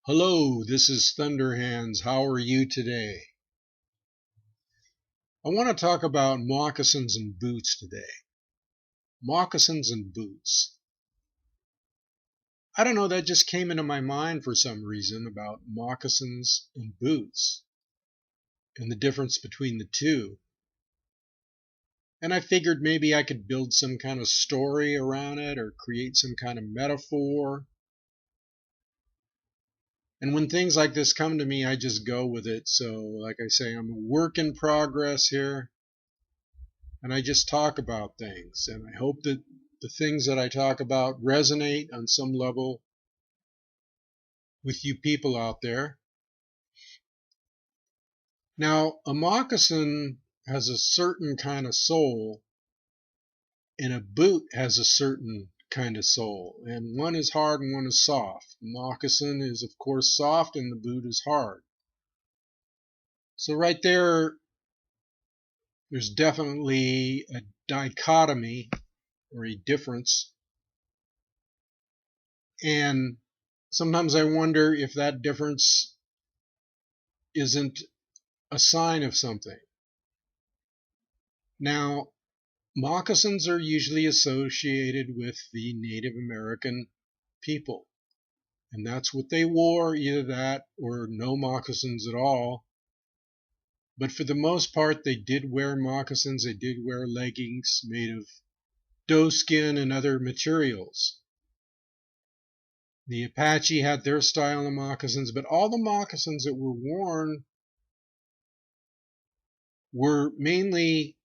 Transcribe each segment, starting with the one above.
Hello, this is Thunderhands. How are you today? I want to talk about moccasins and boots today. Moccasins and boots. I don't know, that just came into my mind for some reason about moccasins and boots and the difference between the two. And I figured maybe I could build some kind of story around it or create some kind of metaphor. And when things like this come to me, I just go with it. So, like I say, I'm a work in progress here. And I just talk about things, and I hope that the things that I talk about resonate on some level with you people out there. Now, a moccasin has a certain kind of soul, and a boot has a certain kind of soul, and one is hard and one is soft. The moccasin is, of course, soft, and the boot is hard. So right there, there's definitely a dichotomy or a difference. And sometimes I wonder if that difference isn't a sign of something. Now, moccasins are usually associated with the Native American people, and that's what they wore, either that or no moccasins at all. But for the most part, they did wear moccasins. They did wear leggings made of doe skin and other materials. The Apache had their style of moccasins, but all the moccasins that were worn were mainly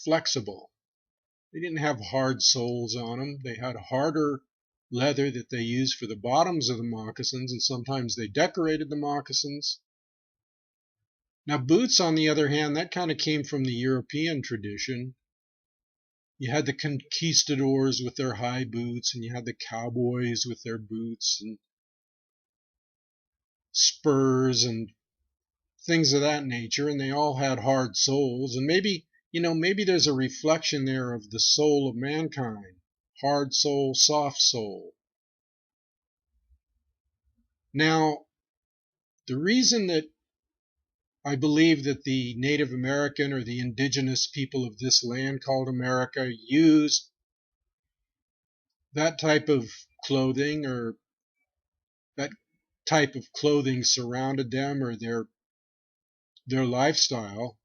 flexible. They didn't have hard soles on them. They had harder leather that they used for the bottoms of the moccasins, and sometimes they decorated the moccasins. Now, boots, on the other hand, that kind of came from the European tradition. You had the conquistadors with their high boots, and you had the cowboys with their boots and spurs and things of that nature, and they all had hard soles. And maybe there's a reflection there of the soul of mankind. Hard soul, soft soul. Now, the reason that I believe that the Native American or the indigenous people of this land called America used that type of clothing, or that type of clothing surrounded them, or their lifestyle,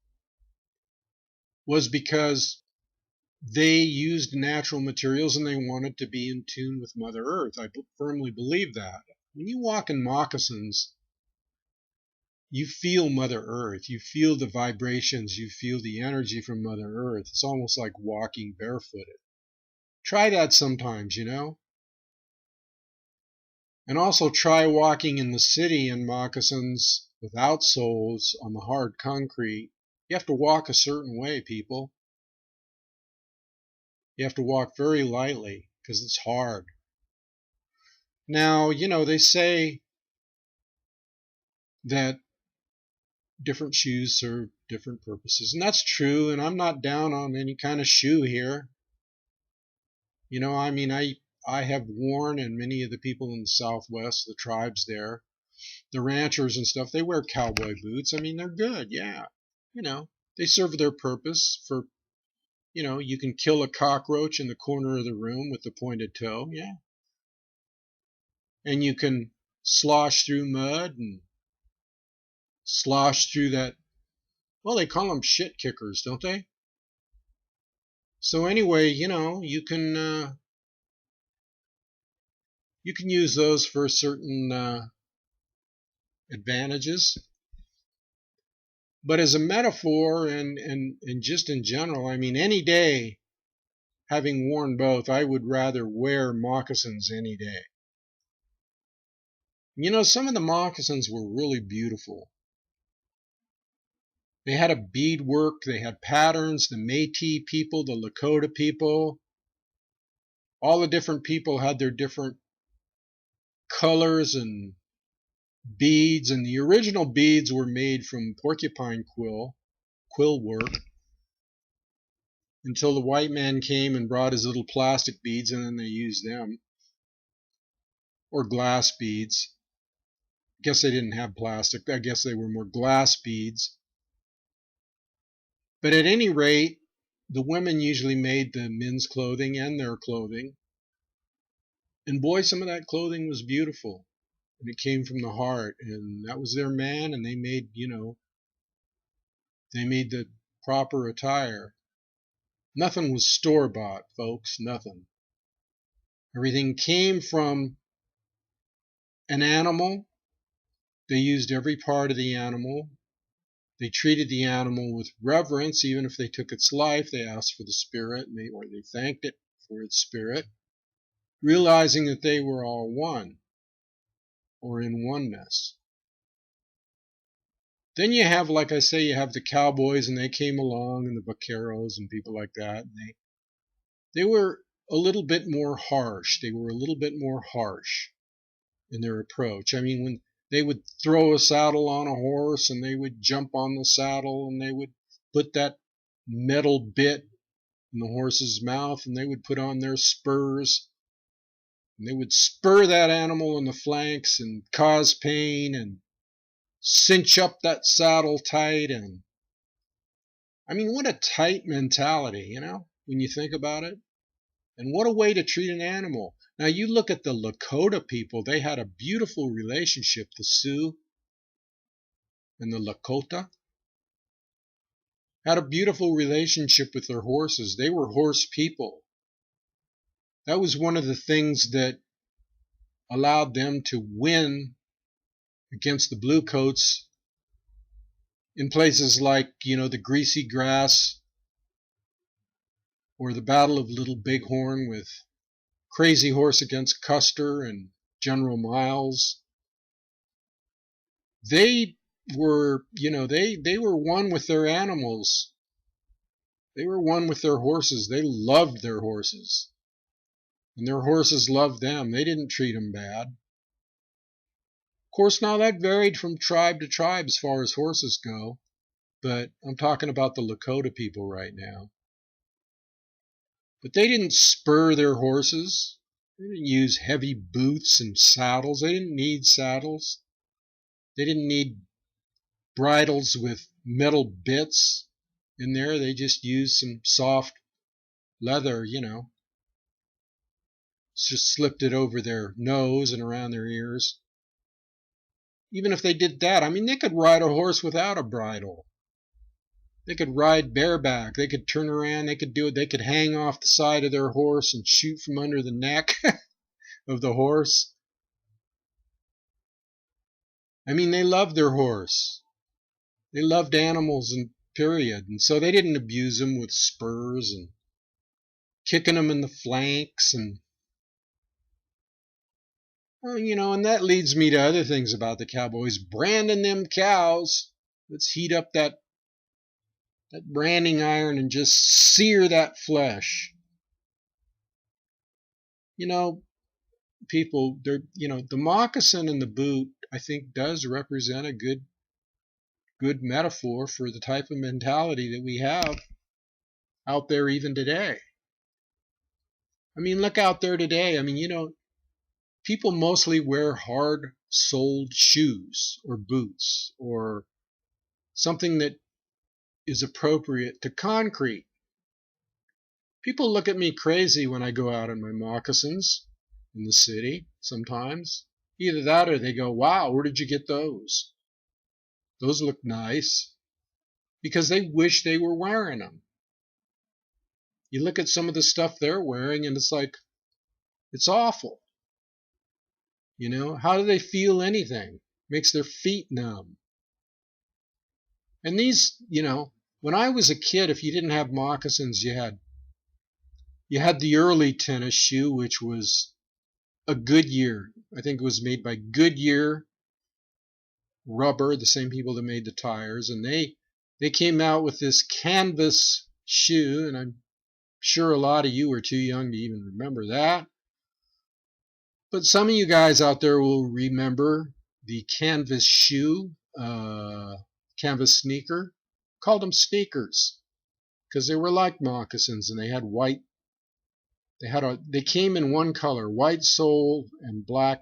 was because they used natural materials and they wanted to be in tune with Mother Earth. I firmly believe that. When you walk in moccasins, you feel Mother Earth. You feel the vibrations. You feel the energy from Mother Earth. It's almost like walking barefooted. Try that sometimes, And also try walking in the city in moccasins without soles on the hard concrete. You have to walk a certain way, people. You have to walk very lightly because it's hard. Now, they say that different shoes serve different purposes, and that's true, and I'm not down on any kind of shoe here. I have worn, and many of the people in the Southwest, the tribes there, the ranchers and stuff, they wear cowboy boots. I mean, they're good, yeah. They serve their purpose for, you can kill a cockroach in the corner of the room with the pointed toe, yeah. And you can slosh through mud and slosh through that. Well, they call them shit kickers, don't they? So anyway, you can use those for certain advantages. But as a metaphor and just in general, I mean, any day, having worn both, I would rather wear moccasins any day. Some of the moccasins were really beautiful. They had a beadwork, they had patterns, the Métis people, the Lakota people, all the different people had their different colors and beads, and the original beads were made from porcupine quill work, until the white man came and brought his little plastic beads, and then they used them, or glass beads. guess they didn't have plastic. I guess they were more glass beads. But at any rate, the women usually made the men's clothing and their clothing. And boy, some of that clothing was beautiful. And it came from the heart. And that was their man. And they made, they made the proper attire. Nothing was store-bought, folks. Nothing. Everything came from an animal. They used every part of the animal. They treated the animal with reverence. Even if they took its life, they asked for the spirit, or they thanked it for its spirit, realizing that they were all one, or in oneness. Then you have, like I say, you have the cowboys, and they came along, and the vaqueros and people like that. And they were a little bit more harsh. They were a little bit more harsh in their approach. I mean, when they would throw a saddle on a horse, and they would jump on the saddle, and they would put that metal bit in the horse's mouth, and they would put on their spurs, and they would spur that animal in the flanks and cause pain and cinch up that saddle tight. And I mean, what a tight mentality, when you think about it. And what a way to treat an animal. Now, you look at the Lakota people, they had a beautiful relationship, the Sioux and the Lakota had a beautiful relationship with their horses. They were horse people. That was one of the things that allowed them to win against the Bluecoats in places like, the Greasy Grass or the Battle of Little Bighorn with Crazy Horse against Custer and General Miles. They were, they were one with their animals. They were one with their horses. They loved their horses. And their horses loved them. They didn't treat them bad. Of course, now that varied from tribe to tribe as far as horses go. But I'm talking about the Lakota people right now. But they didn't spur their horses. They didn't use heavy boots and saddles. They didn't need saddles. They didn't need bridles with metal bits in there. They just used some soft leather, just slipped it over their nose and around their ears. Even if they did that, I mean, they could ride a horse without a bridle. They could ride bareback. They could turn around. They could do it. They could hang off the side of their horse and shoot from under the neck of the horse. I mean, they loved their horse. They loved animals, and period. And so they didn't abuse them with spurs and kicking them in the flanks. And, well, and that leads me to other things about the cowboys. Branding them cows. Let's heat up that branding iron and just sear that flesh. People, the moccasin and the boot, I think, does represent a good metaphor for the type of mentality that we have out there even today. I mean, look out there today. I mean, people mostly wear hard-soled shoes or boots or something that is appropriate to concrete. People look at me crazy when I go out in my moccasins in the city sometimes. Either that or they go, wow, where did you get those? Those look nice. Because they wish they were wearing them. You look at some of the stuff they're wearing and it's like, it's awful. How do they feel anything? Makes their feet numb. And these, when I was a kid, if you didn't have moccasins, you had the early tennis shoe, which was a Goodyear. I think it was made by Goodyear Rubber, the same people that made the tires. And they came out with this canvas shoe, and I'm sure a lot of you are too young to even remember that. But some of you guys out there will remember the canvas shoe, canvas sneaker. Called them sneakers because they were like moccasins, and they had white. They came in one color, white sole and black.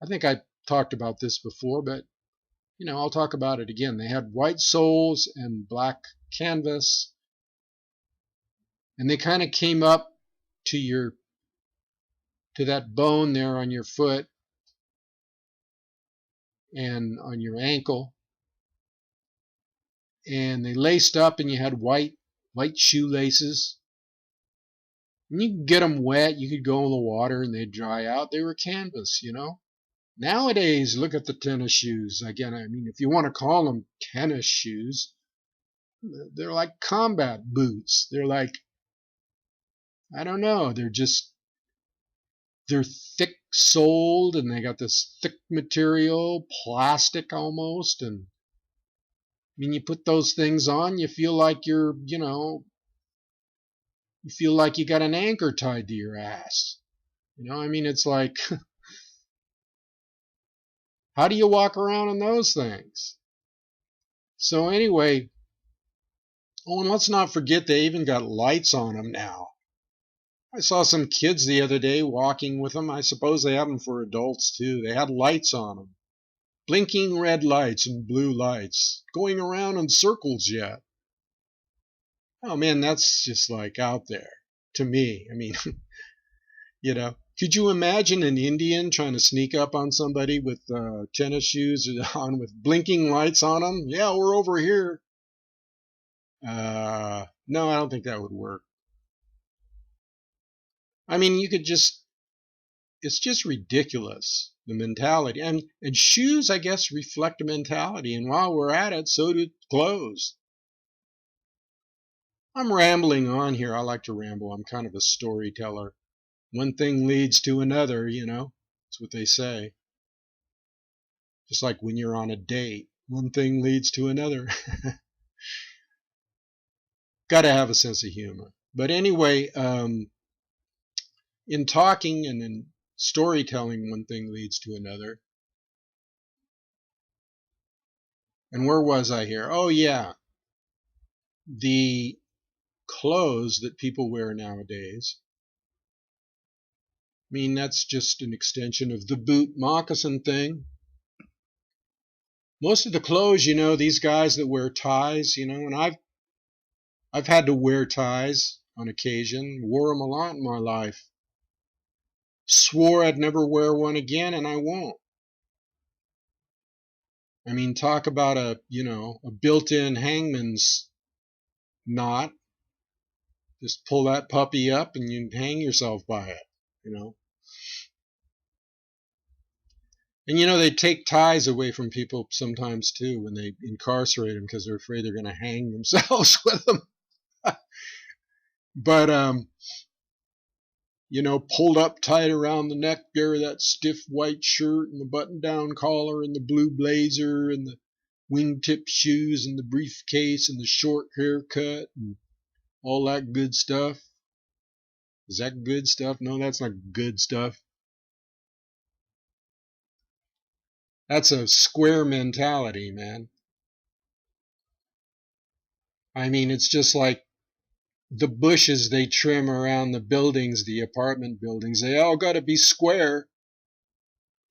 I think I talked about this before, but I'll talk about it again. They had white soles and black canvas, and they kind of came up to that bone there on your foot and on your ankle, and they laced up, and you had white shoelaces. And you could get them wet. You could go in the water and they'd dry out. They were canvas. Nowadays, look at the tennis shoes. Again, I mean, if you want to call them tennis shoes, they're like combat boots. They're like, I don't know, they're thick soled, and they got this thick material, plastic almost. And I mean, you put those things on, you feel like you feel like you got an anchor tied to your ass. I mean, it's like, how do you walk around in those things? So anyway, oh, and let's not forget they even got lights on them now. I saw some kids the other day walking with them. I suppose they have them for adults too. They had lights on them. Blinking red lights and blue lights. Going around in circles yet. Oh man, that's just like out there to me. I mean, could you imagine an Indian trying to sneak up on somebody with tennis shoes on with blinking lights on them? Yeah, we're over here. No, I don't think that would work. I mean, it's just ridiculous, the mentality. And shoes, I guess, reflect a mentality. And while we're at it, so do clothes. I'm rambling on here. I like to ramble. I'm kind of a storyteller. One thing leads to another, That's what they say. Just like when you're on a date, one thing leads to another. Got to have a sense of humor. But anyway, in talking and in storytelling, one thing leads to another. And where was I here? Oh, yeah. The clothes that people wear nowadays. I mean, that's just an extension of the boot moccasin thing. Most of the clothes, these guys that wear ties, and I've had to wear ties on occasion, wore them a lot in my life. Swore I'd never wear one again, and I won't. I mean, talk about a built-in hangman's knot. Just pull that puppy up and you hang yourself by it, And they take ties away from people sometimes too when they incarcerate them because they're afraid they're going to hang themselves with them. But pulled up tight around the neck there, that stiff white shirt and the button-down collar and the blue blazer and the wingtip shoes and the briefcase and the short haircut and all that good stuff. Is that good stuff? No, that's not good stuff. That's a square mentality, man. I mean, it's just like the bushes they trim around the buildings, the apartment buildings. They all got to be square,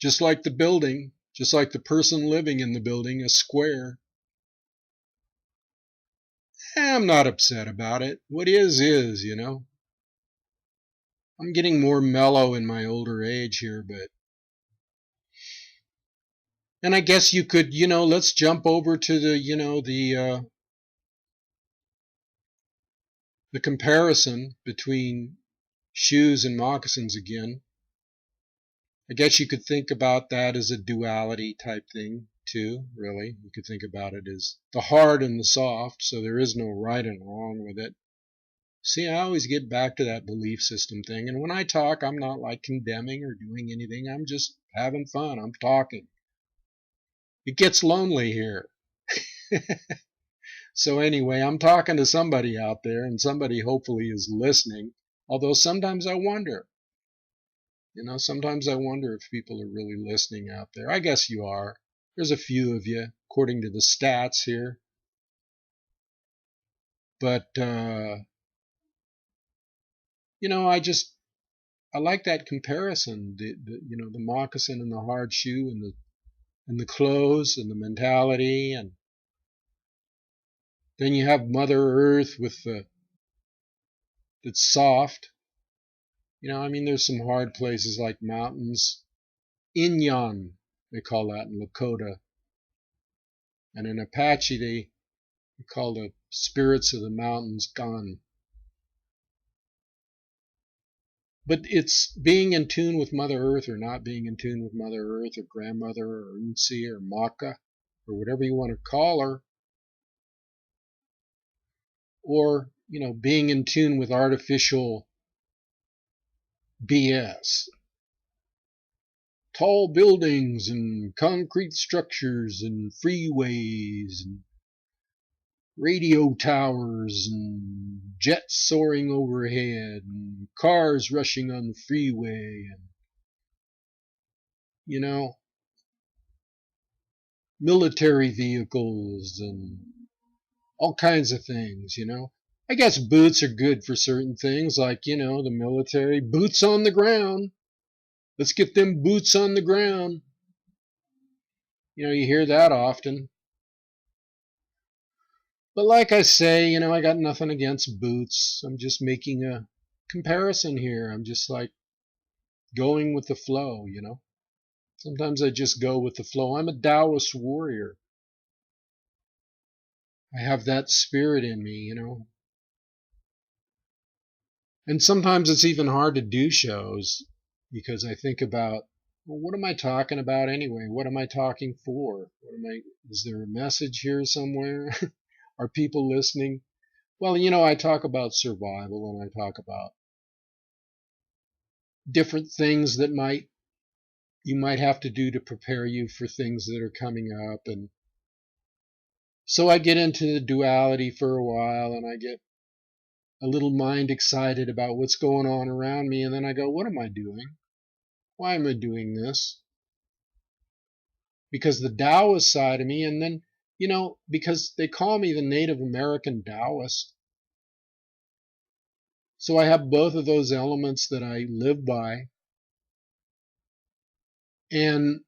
just like the building, just like the person living in the building, a square. I'm not upset about it. What is, I'm getting more mellow in my older age here, but... And I guess you could, let's jump over to the comparison between shoes and moccasins again. I guess you could think about that as a duality type thing too, really. You could think about it as the hard and the soft, so there is no right and wrong with it. See, I always get back to that belief system thing, and when I talk, I'm not like condemning or doing anything. I'm just having fun. I'm talking. It gets lonely here. So anyway, I'm talking to somebody out there, and somebody hopefully is listening, although sometimes I wonder. Sometimes I wonder if people are really listening out there. I guess you are. There's a few of you, according to the stats here. But, I like that comparison, the moccasin and the hard shoe and and the clothes and the mentality, and then you have Mother Earth with that's soft. I mean, there's some hard places like mountains. Inyan, they call that in Lakota. And in Apache, they call the spirits of the mountains Gan. But it's being in tune with Mother Earth or not being in tune with Mother Earth or Grandmother or Unsi or Maka or whatever you want to call her. Or, being in tune with artificial BS. Tall buildings and concrete structures and freeways and radio towers and jets soaring overhead and cars rushing on the freeway and, military vehicles and all kinds of things, I guess boots are good for certain things like, the military. Boots on the ground. Let's get them boots on the ground. You hear that often. But like I say, I got nothing against boots. I'm just making a comparison here. I'm just like going with the flow, Sometimes I just go with the flow. I'm a Taoist warrior. I have that spirit in me, And sometimes it's even hard to do shows because I think about, well, what am I talking about anyway? What am I talking for? Is there a message here somewhere? Are people listening? Well, I talk about survival and I talk about different things that you might have to do to prepare you for things that are coming up. And so I get into the duality for a while and I get a little mind excited about what's going on around me. And then I go, what am I doing? Why am I doing this? Because the Taoist side of me, and then, because they call me the Native American Taoist. So I have both of those elements that I live by. And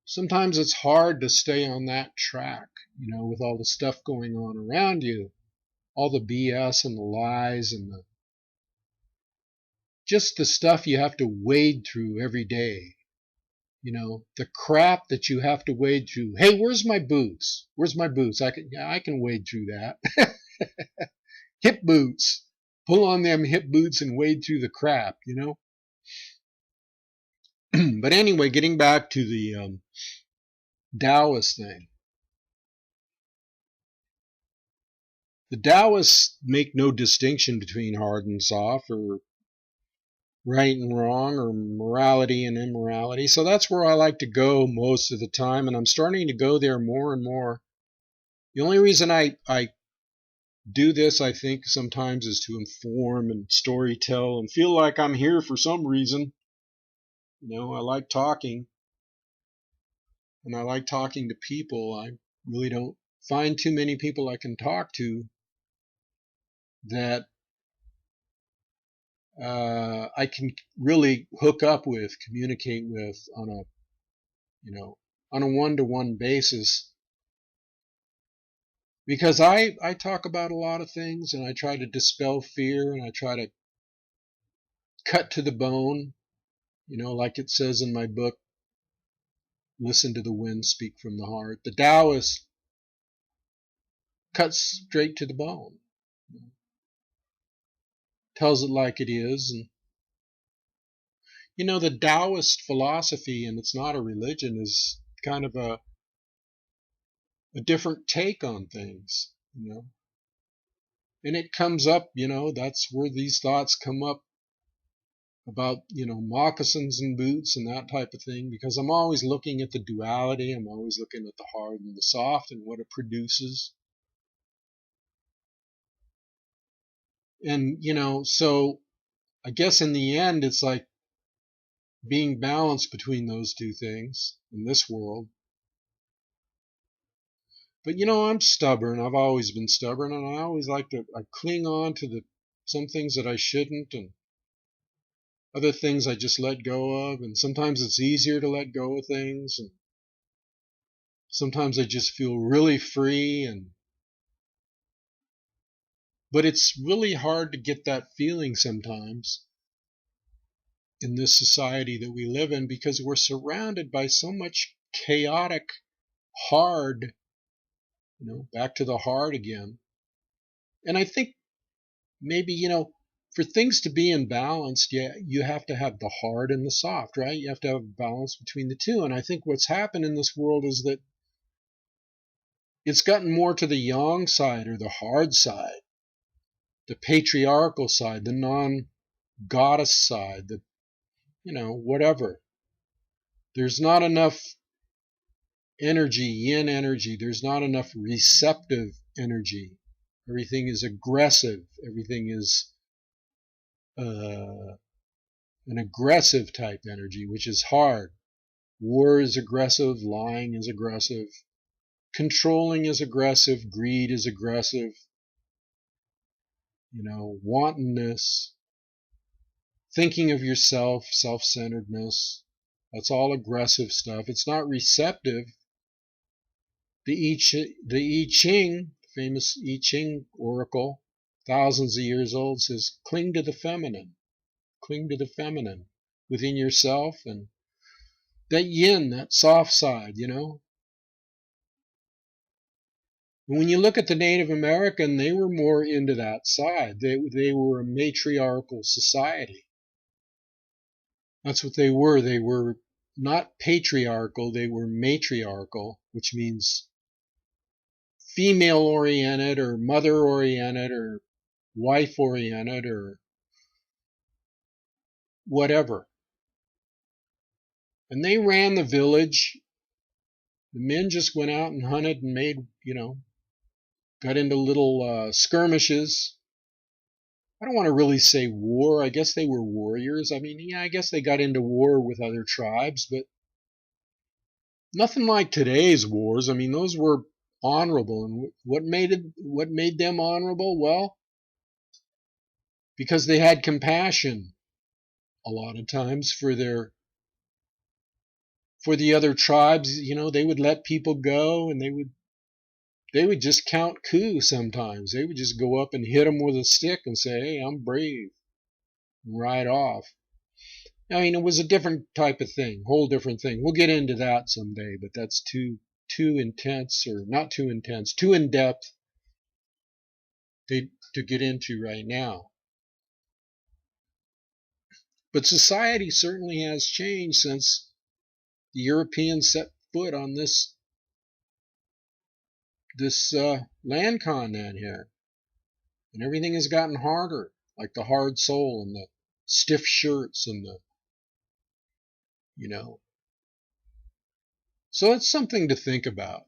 sometimes it's hard to stay on that track, with all the stuff going on around you, all the BS and the lies and just the stuff you have to wade through every day. The crap that you have to wade through. Hey, where's my boots? Where's my boots? I can wade through that. Hip boots. Pull on them hip boots and wade through the crap, But anyway, getting back to the Taoist thing. The Taoists make no distinction between hard and soft or right and wrong or morality and immorality. So that's where I like to go most of the time, and I'm starting to go there more and more. The only reason I do this, I think, sometimes is to inform and storytell and feel like I'm here for some reason. I like talking, and I like talking to people. I really don't find too many people I can talk to that I can really hook up with, communicate with on a one-to-one basis. Because I talk about a lot of things and I try to dispel fear and I try to cut to the bone, like it says in my book, Listen to the Wind, Speak from the Heart. The Taoist cuts straight to the bone, tells it like it is. And the Taoist philosophy, and it's not a religion, is kind of a different take on things, And it comes up, that's where these thoughts come up about, moccasins and boots and that type of thing, because I'm always looking at the duality. I'm always looking at the hard and the soft and what it produces. And, so I guess in the end, it's like being balanced between those two things in this world. But, I'm stubborn. I've always been stubborn, and I always like to cling on to some things that I shouldn't. And Other things I just let go of, and sometimes it's easier to let go of things, and sometimes I just feel really free, but it's really hard to get that feeling sometimes in this society that we live in, because we're surrounded by so much chaotic, hard, back to the hard again. And I think maybe, for things to be in balance, yeah, you have to have the hard and the soft, right? You have to have balance between the two. And I think what's happened in this world is that it's gotten more to the yang side, or the hard side, the patriarchal side, the non-goddess side, the, whatever. There's not enough energy, yin energy. There's not enough receptive energy. Everything is aggressive. Everything is an aggressive type energy, which is hard. War is aggressive. Lying is aggressive. Controlling is aggressive. Greed is aggressive. Wantonness. Thinking of yourself, self-centeredness. That's all aggressive stuff. It's not receptive. The I Ching, famous I Ching oracle, thousands of years old, says, cling to the feminine. Cling to the feminine within yourself, and that yin, that soft side, And when you look at the Native American, they were more into that side. They were a matriarchal society. That's what they were. They were not patriarchal, they were matriarchal, which means female-oriented or mother-oriented or wife-oriented or whatever. And they ran the village. The men just went out and hunted and made, got into little skirmishes. I don't want to really say war. I guess they were warriors. I mean, yeah, I guess they got into war with other tribes, but nothing like today's wars. I mean, those were honorable. And what made them honorable? Well, because they had compassion a lot of times for the other tribes. They would let people go, and they would just count coup sometimes. They would just go up and hit them with a stick and say, hey, I'm brave, and ride off. I mean, it was a different type of thing, whole different thing. We'll get into that someday, but that's too intense, or not too intense, too in depth to get into right now. But society certainly has changed since the Europeans set foot on this land continent here. And everything has gotten harder, like the hard soul and the stiff shirts and the, So it's something to think about,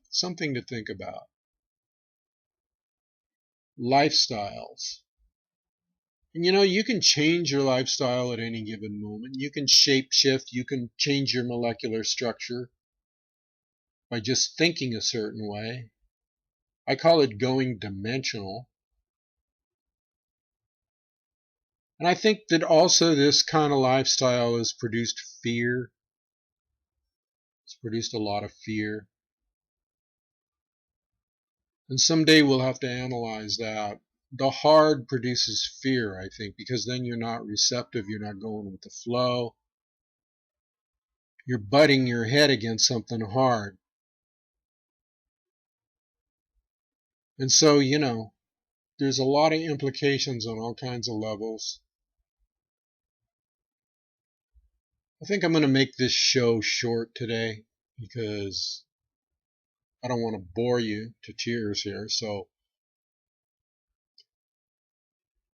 Lifestyles. And you can change your lifestyle at any given moment. You can shape shift, you can change your molecular structure by just thinking a certain way. I call it going dimensional. And I think that also this kind of lifestyle has produced fear. It's produced a lot of fear. And someday we'll have to analyze that. The hard produces fear, I think, because then you're not receptive, you're not going with the flow. You're butting your head against something hard. And so, there's a lot of implications on all kinds of levels. I think I'm going to make this show short today because I don't want to bore you to tears here. So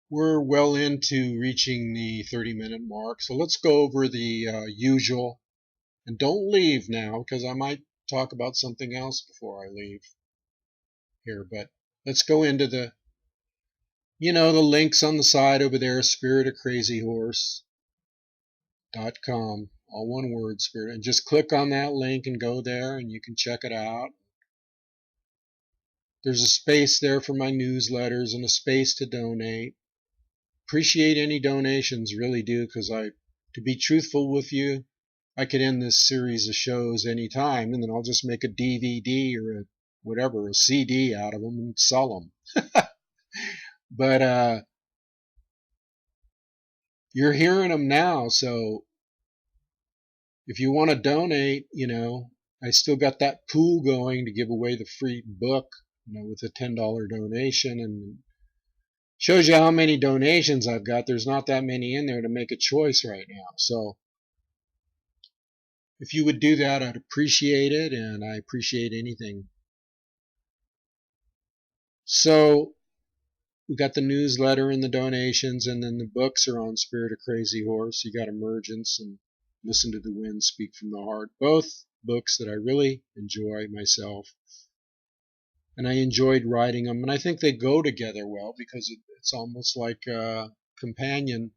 we're well into reaching the 30-minute mark. So let's go over the usual. And don't leave now, because I might talk about something else before I leave here. But let's go into the links on the side over there, spiritofcrazyhorse.com, all one word, Spirit. And just click on that link and go there, and you can check it out. There's a space there for my newsletters and a space to donate. Appreciate any donations, really do, because I To be truthful with you, I could end this series of shows anytime, and then I'll just make a DVD or a CD out of them and sell them. But you're hearing them now, so if you want to donate, I still got that pool going to give away the free book, with a $10 donation, and shows you how many donations I've got. There's not that many in there to make a choice right now. So if you would do that, I'd appreciate it, and I appreciate anything. So we got the newsletter and the donations, and then the books are on Spirit of Crazy Horse. You got Emergence and Listen to the Wind Speak from the Heart. Both books that I really enjoy myself. And I enjoyed writing them, and I think they go together well because it's almost like a companion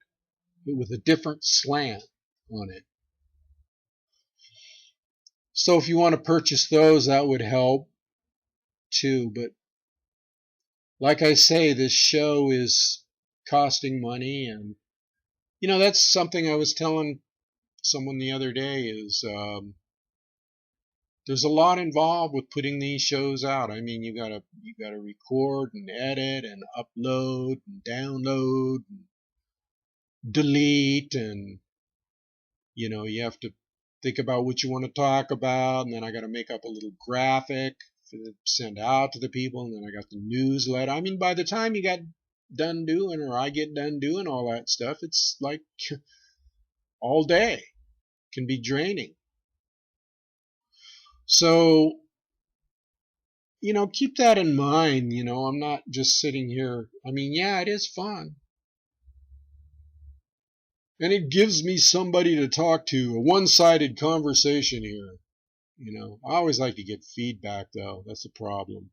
but with a different slant on it. So if you want to purchase those, that would help too. But like I say, this show is costing money, and that's something I was telling someone the other day is there's a lot involved with putting these shows out. I mean, you gotta record and edit and upload and download and delete, and you have to think about what you want to talk about, and then I got to make up a little graphic to send out to the people, and then I got the newsletter. I mean, by the time you get done doing, or I get done doing all that stuff, it's like all day. It can be draining. So, keep that in mind. I'm not just sitting here. I mean, yeah, it is fun. And it gives me somebody to talk to, a one-sided conversation here. I always like to get feedback, though. That's the problem.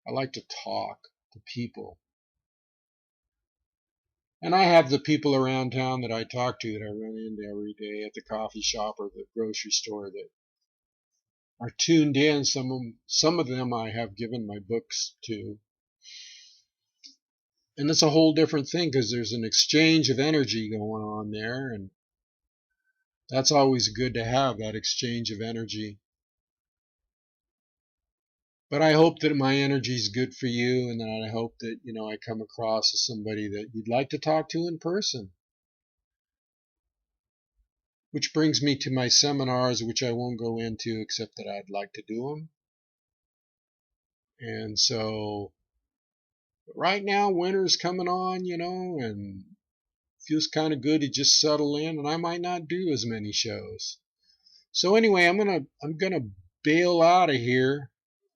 I like to talk to people. And I have the people around town that I talk to, that I run into every day at the coffee shop or the grocery store, that are tuned in. Some of them I have given my books to. And it's a whole different thing because there's an exchange of energy going on there, and that's always good to have, that exchange of energy. But I hope that my energy is good for you, and that I hope that, I come across as somebody that you'd like to talk to in person. Which brings me to my seminars, which I won't go into except that I'd like to do them. And so right now, winter's coming on, and feels kind of good to just settle in, and I might not do as many shows. So anyway, I'm gonna bail out of here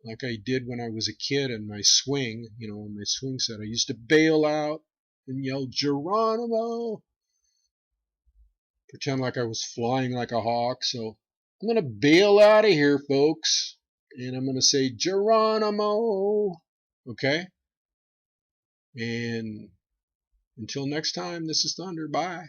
like I did when I was a kid in my swing, on my swing set. I used to bail out and yell, "Geronimo!" Pretend like I was flying like a hawk. So I'm gonna bail out of here, folks, and I'm gonna say, "Geronimo!" Okay? And until next time, this is Thunder. Bye.